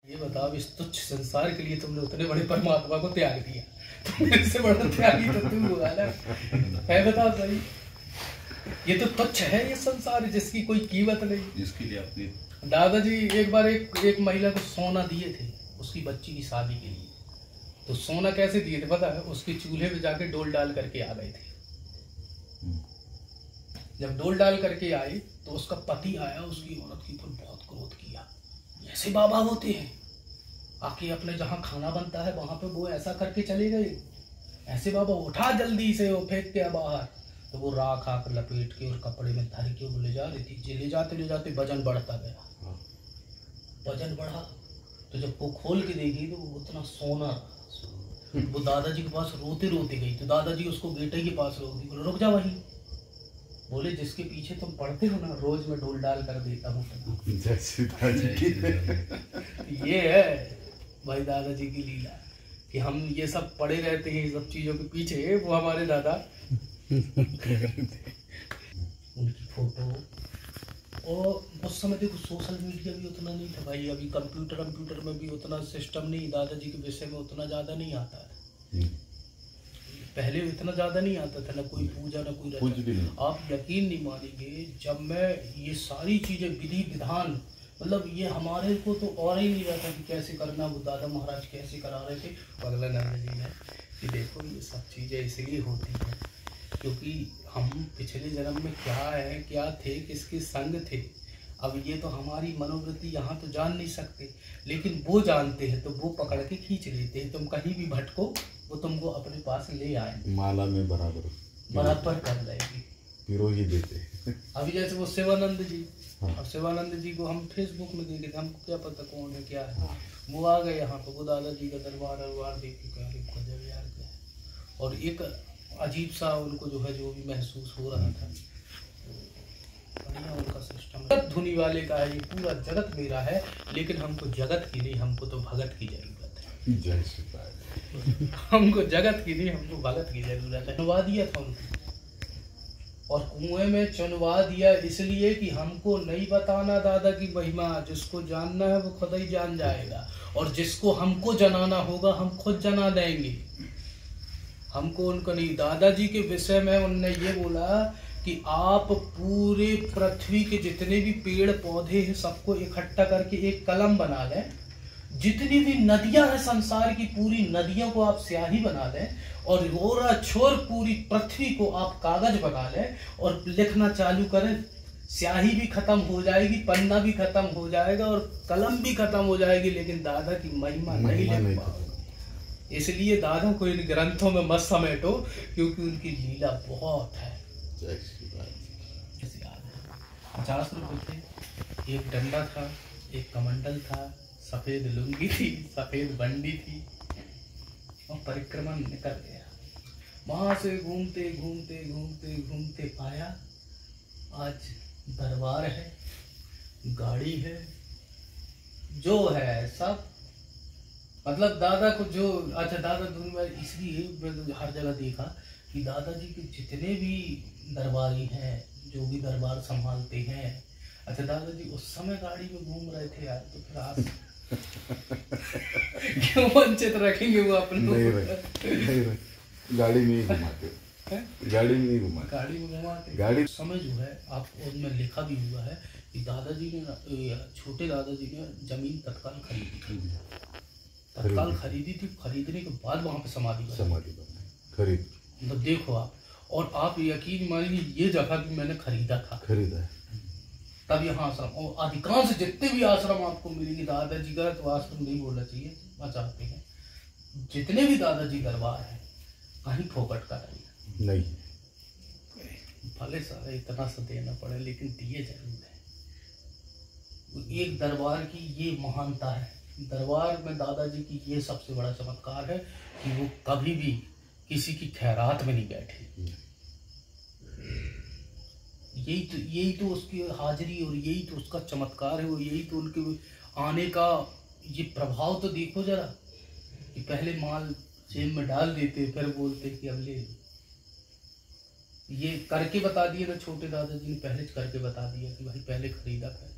ये बताओ, इस तुच्छ संसार के लिए तुमने उतने बड़े परमात्मा को त्याग दिया, तो मेरे से बड़ा त्यागी तो तू हुआ ना। है बताओ सही, ये तो तुच्छ है ये संसार जिसकी कोई कीमत नहीं। इसके लिए अपने दादाजी एक बार एक महिला को सोना दिए थे उसकी बच्ची की शादी के लिए। तो सोना कैसे दिए थे पता है? उसके चूल्हे पे जाके डोल डाल करके आ गए थे। जब डोल डाल करके आए तो उसका पति आया, उसकी औरत के ऊपर बहुत क्रोध किया। ऐसे बाबा होते हैं, आके अपने जहाँ खाना बनता है वहां पे वो ऐसा करके चले गए। ऐसे बाबा, उठा जल्दी से, वो फेंक के बाहर। तो वो राख आकर लपेट के और कपड़े में धर के वो ले जा रही थी। ले जाते वजन बढ़ता गया, वजन बढ़ा। तो जब वो खोल के देखी तो वो उतना सोना। वो दादाजी के पास रोते रोते गई। तो दादाजी उसको गेटे के पास रोक दी, बोले रुक जा वहीं। बोले जिसके पीछे तुम पढ़ते हो ना, रोज मैं डोल डाल कर देता हूँ। ये है भाई दादाजी की लीला कि हम ये सब पड़े रहते हैं सब चीजों के पीछे। वो हमारे दादा उनकी फोटो। और उस समय देखो सोशल मीडिया भी उतना नहीं था भाई। अभी कंप्यूटर में भी उतना सिस्टम नहीं, दादाजी के विषय में उतना ज्यादा नहीं आता है। पहले इतना ज्यादा नहीं आता था, ना कोई पूजा ना कोई रचना। आप यकीन नहीं मानेंगे, जब मैं ये सारी चीजें विधि विधान, मतलब ये हमारे को तो और ही नहीं रहता कि कैसे करना। वो दादा महाराज कैसे करा रहे थे पगलानंद जी ने कि देखो ये सब चीजें इसलिए होती हैं क्योंकि हम पिछले जन्म में क्या है, क्या थे, किसके संग थे। अब ये तो हमारी मनोवृत्ति यहाँ तो जान नहीं सकते, लेकिन वो जानते हैं। तो वो पकड़ के खींच लेते हैं। तुम कहीं भी भटको वो तुमको अपने पास ले आए, माला में बराबर कर लेगी, पिरो ही देते। अभी जैसे वो शिवानंद जी, अब शिवानंद जी को हम फेसबुक में देखे थे, हमको क्या पता कौन है क्या है। वो आ गए यहाँ पे, वो दादाजी का दरबार देख के कह रहे यार क्या है। और एक अजीब सा उनको जो है जो भी महसूस हो रहा था। बढ़िया उनका सिस्टम। धुनी वाले का है, ये पूरा जगत मेरा है, लेकिन हमको जगत की नहीं, हमको तो भगत की जरूरत है। जय श्री राम। हमको जगत की नहीं, हमको भगत की जरूरत है। चुनवा दिया था उनको, और कुएं में चुनवा दिया इसलिए कि हमको नहीं बताना दादा की महिमा। जिसको जानना है वो खुद ही जान जाएगा, और जिसको हमको जनाना होगा हम खुद जना देंगे। हमको उनको नहीं। दादाजी के विषय में उन्होंने ये बोला कि आप पूरे पृथ्वी के जितने भी पेड़ पौधे हैं सबको इकट्ठा करके एक कलम बना लें। जितनी भी नदियां हैं संसार की, पूरी नदियों को आप स्याही बना लें, और गोरा छोर पूरी पृथ्वी को आप कागज बना लें और लिखना चालू करें। स्याही भी खत्म हो जाएगी, पन्ना भी खत्म हो जाएगा और कलम भी खत्म हो जाएगी, लेकिन दादा की महिमा नहीं लिख पाओगे। इसलिए दादा को इन ग्रंथों में मत समेटो, क्योंकि उनकी लीला बहुत है। 50 रुपए थे, एक डंडा था, एक कमंडल था, सफेद लुंगी थी, सफेद बंडी थी, और परिक्रमा निकल गया। वहां से घूमते घूमते घूमते घूमते पाया आज दरबार है, गाड़ी है, जो है सब। मतलब दादा को जो, अच्छा दादा इसलिए मैं हर जगह देखा कि दादाजी के जितने भी दरबारी हैं, जो भी दरबार संभालते हैं, अच्छा दादाजी उस समय गाड़ी में घूम रहे थे यार, तो फिर आज क्यों वंचित रखेंगे वो अपने? नहीं, गाड़ी में ही घुमाते, गाड़ी में ही घुमाते। गाड़ी समय जो है आप उसमें लिखा भी हुआ है कि दादाजी ने, छोटे दादाजी ने जमीन तत्काल खरीदी थी। खरीदने के बाद वहां पे समाधि खरीद, मतलब देखो आप। और आप यकीन मानिए ये जगह भी मैंने खरीदा तब यहाँ आश्रम। और अधिकांश जितने भी आश्रम आपको मिलेंगे दादाजी का, तो आश्रम नहीं बोलना चाहिए, बचाते हैं। जितने भी दादाजी दरबार है कहीं फोकट का नहीं, भले सारा इतना सा देना पड़े, लेकिन दिए जरूर है। एक दरबार की ये महानता है। दरबार में दादाजी की ये सबसे बड़ा चमत्कार है कि वो कभी भी किसी की खैरात में नहीं बैठे। यही तो उसकी हाजिरी, और यही तो उसका चमत्कार है। वो यही तो उनके आने का ये प्रभाव तो देखो जरा, कि पहले माल जेब में डाल देते, फिर बोलते कि अब ले लो। ये करके बता दिया था छोटे दादाजी ने, पहले करके बता दिया कि भाई पहले खरीदा कर,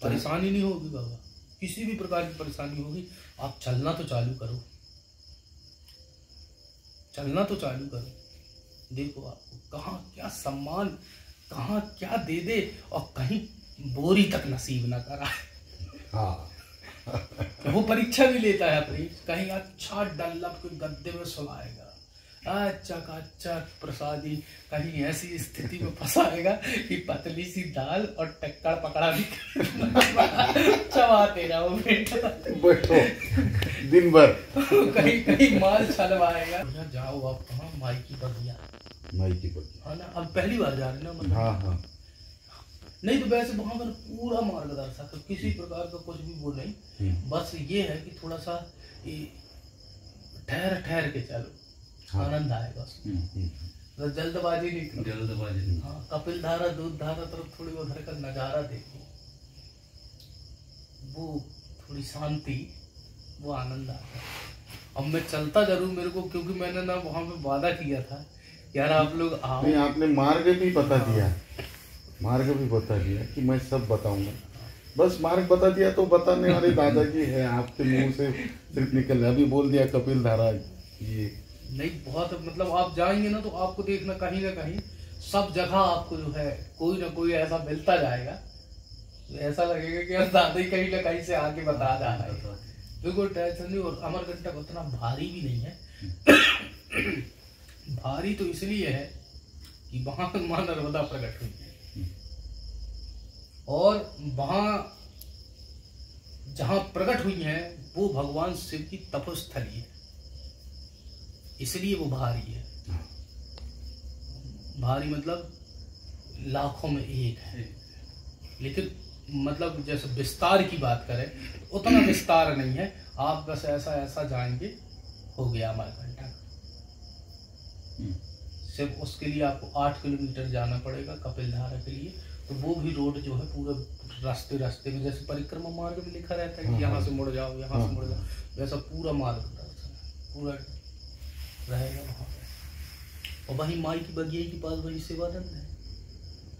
परेशानी नहीं होगी बाबा। किसी भी प्रकार की परेशानी होगी, आप चलना तो चालू करो, चलना तो चालू करो। देखो आपको कहाँ क्या सम्मान, कहाँ क्या दे दे, और कहीं बोरी तक नसीब ना कराए। हाँ वो परीक्षा भी लेता है अपनी, कहीं अच्छा डल्लप के गद्दे में सुलाएगा, अच्छा का अच्छा प्रसादी, कहीं ऐसी स्थिति में फंसाएगा कि पतली सी दाल और टक्कर पकड़ा भी चबाते रहो बेटा, बैठो दिन भर। कहीं कहीं माल छलवाएगा। जाओ आप कहाँ, माई की बगिया, माई की बगिया, है ना। अब पहली बार जा रहे ना मतलब, हाँ हाँ, नहीं तो वैसे वहां पर पूरा मार्गदर्शक, किसी प्रकार का कुछ भी वो नहीं, बस ये है कि थोड़ा सा ठहर ठहर के चलो, हाँ। आनंद आएगा उसमें, जल्दबाजी नहीं करो, जल्दबाजी नहीं। हाँ, कपिल धारा दूध धारा तरफ थोड़ी उधर का नजारा देखो, वो थोड़ी शांति, वो आनंद आता है। अब मैं चलता जरूर मेरे को, क्योंकि मैंने ना वहां पे वादा किया था यार आप लोग आओ। नहीं, आपने मार्ग भी बता दिया, मार्ग भी बता दिया कि मैं सब बताऊंगा, बस मार्ग बता दिया तो बताने वाले दादाजी है, आपके मुंह से सिर्फ निकल, अभी बोल दिया कपिल धारा ये नहीं। बहुत मतलब आप जाएंगे ना तो आपको देखना कहीं ना कहीं सब जगह आपको जो है कोई ना कोई ऐसा मिलता जाएगा, ऐसा लगेगा कि दादा ही कहीं ना कहीं से आके बता जा रहा है। बिल्कुल टेंशन नहीं। और अमरकंटक उतना भारी भी नहीं है। भारी तो इसलिए है कि वहां मां नर्मदा प्रकट हुई है, और वहां जहां प्रकट हुई है वो भगवान शिव की तपस्थली है, इसलिए वो भारी है। भारी मतलब लाखों में एक है, लेकिन मतलब जैसे विस्तार की बात करें उतना विस्तार नहीं है। आप बस ऐसा ऐसा जाएंगे, हो गया अमरकंटक। सिर्फ उसके लिए आपको 8 किलोमीटर जाना पड़ेगा कपिलधारा के लिए, तो वो भी रोड जो है पूरे रास्ते रास्ते में, जैसे परिक्रमा मार्ग में लिखा रहता है कि यहाँ से मुड़ जाओ, यहाँ से मुड़ जाओ, वैसा पूरा मार्ग पूरा रहेगा वहाँ पे। और वही माई की बगिया के पास वही सेवानंद है,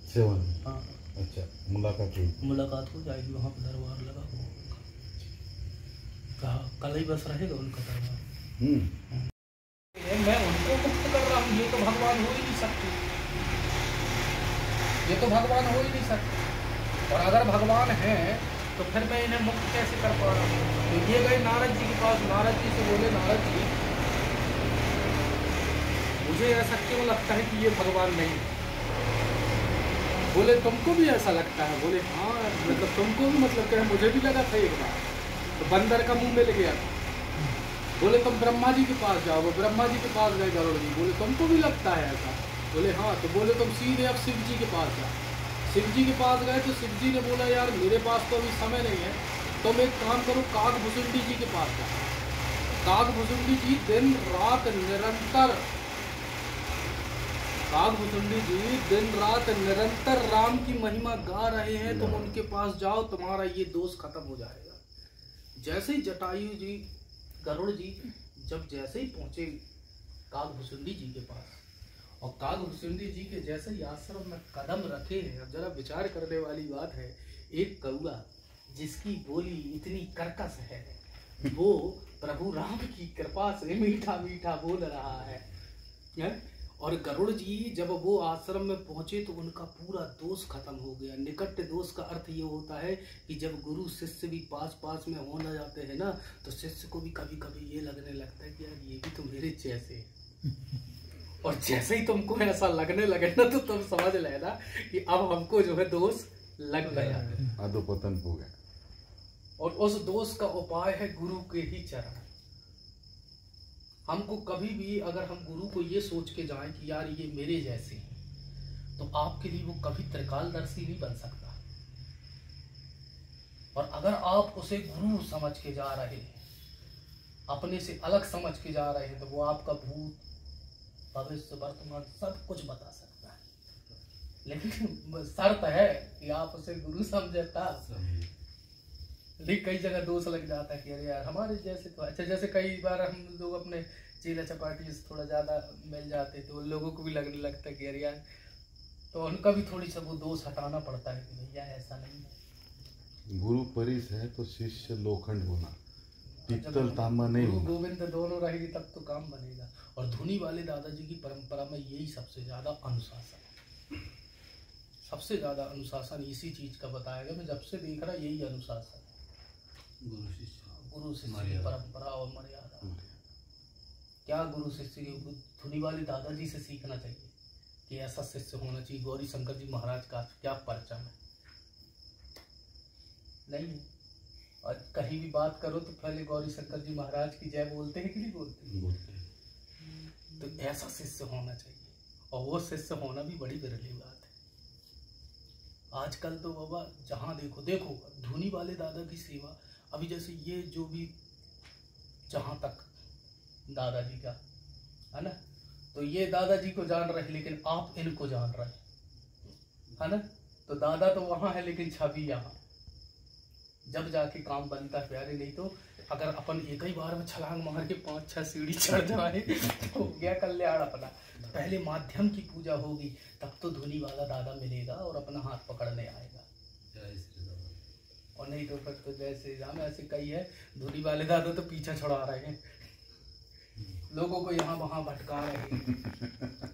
सेवन, हाँ अच्छा, मुलाकात हो जाएगी वहाँ पे, दरबार लगा हुआ कहा कल ही बस रहेगा उनका दरबार। मैं उनको मुक्त कर रहा हूँ, ये तो भगवान हो ही नहीं सकते, ये तो भगवान हो ही नहीं सकते। और अगर भगवान है तो फिर मैं इन्हें मुक्त कैसे कर पा रहा हूँ। तो ये गए नारद जी के पास, नारद जी से बोले नारद जी मुझे ऐसा क्यों लगता है कि ये भगवान नहीं। बोले तुमको भी ऐसा लगता है। बोले हाँ मतलब तुमको भी, मतलब क्या मुझे भी लगा था एक बार, तो बंदर का मुंह मिल गया था। बोले तुम ब्रह्मा जी के पास जाओ, वो ब्रह्मा जी के पास गए गरुड़ जी। बोले तुमको भी लगता है ऐसा। बोले हाँ। तो बोले तुम सीधे अब शिव जी के पास जाओ। शिव जी के पास गए तो शिव जी ने बोला यार मेरे पास तो अभी समय नहीं है, तुम एक काम करो काकभुसुंडी जी के पास जाओ। काकभुसुंडी जी दिन रात निरंतर, काकभुसुंडी जी दिन रात निरंतर राम की महिमा गा रहे हैं। तुम उनके पास जाओ, तुम्हारा ये दोष खत्म हो जाएगा। जैसे ही जटायु जी, गरुड़ जी जब जैसे ही पहुंचे काकभुसुंडी जी के पास, और काकभुसुंडी जी के जैसे ही आश्रम में कदम रखे हैं, अब जरा विचार करने वाली बात है, एक कौआ जिसकी बोली इतनी कर्कश है, वो प्रभु राम की कृपा से मीठा मीठा बोल रहा है। और गरुड़ जी जब वो आश्रम में पहुंचे तो उनका पूरा दोष खत्म हो गया। निकट दोष का अर्थ ये होता है कि जब गुरु शिष्य भी पास पास में होना जाते हैं ना, तो शिष्य को भी कभी कभी ये लगने लगता है कि यार ये भी तो मेरे जैसे। और जैसे ही तुमको ऐसा लगने लगे ना, तो तुम समझ लेना कि अब हमको जो है दोष लग गया, अधोपतन हो गया। और उस दोष का उपाय है गुरु के ही चरण। हमको कभी भी अगर हम गुरु को ये सोच के जाएं कि यार ये मेरे जैसे हैं, तो आपके लिए वो कभी त्रिकालदर्शी नहीं बन सकता। और अगर आप उसे गुरु समझ के जा रहे हैं, अपने से अलग समझ के जा रहे हैं, तो वो आपका भूत भविष्य वर्तमान सब कुछ बता सकता है। लेकिन शर्त है कि आप उसे गुरु समझे तब। लेकिन कई जगह दोष लग जाता है कि अरे यार हमारे जैसे तो अच्छा। जैसे कई बार हम लोग अपने चीला चपाटी से थोड़ा ज़्यादा मिल जाते तो उन लोगों को भी लगने लगता है कि अरे यार, तो उनका भी थोड़ी सा वो दोष हटाना पड़ता है कि भैया ऐसा नहीं है। गुरु परिस है तो शिष्य लोखंड होना, पित्तल तांबा नहीं गुरु होना। गोविंद दोनों रहेगी तब तो काम बनेगा। और धुनी वाले दादाजी की परंपरा में यही सबसे ज्यादा अनुशासन है। सबसे ज्यादा अनुशासन इसी चीज का बताया गया। मैं जब से देख रहा यही अनुशासन है, गुरु शिष्य की परंपरा और मर्यादा। क्या गुरु शिष्य की, धुनी वाले दादाजी से सीखना चाहिए कि ऐसा शिष्य होना चाहिए। गौरी शंकर जी महाराज का क्या परचम है, नहीं है। और कहीं भी बात करो तो पहले गौरी शंकर जी महाराज की जय बोलते हैं कि नहीं बोलते? तो ऐसा शिष्य होना चाहिए, और वो शिष्य होना भी बड़ी विरली बात है। आजकल तो बाबा जहाँ देखो धुनी वाले दादा की सेवा, अभी जैसे ये जो भी जहाँ तक दादाजी का है ना, तो ये दादाजी को जान रहे लेकिन आप इनको जान रहे है ना। तो दादा तो वहाँ है लेकिन छवि यहाँ, जब जाके काम बनता है प्यारे। नहीं तो अगर अपन एक ही बार में छलांग मार के 5-6 सीढ़ी चढ़ जाए तो हो गया कल्याण अपना। तो पहले माध्यम की पूजा होगी, तब तो धुनी वाला दादा मिलेगा और अपना हाथ पकड़ने आएगा। और नहीं तो फिर तो जय श्री राम ऐसे कई है, धुनी वाले दादा तो पीछा छुड़ा रहे हैं, लोगों को यहाँ वहाँ भटका रहे हैं।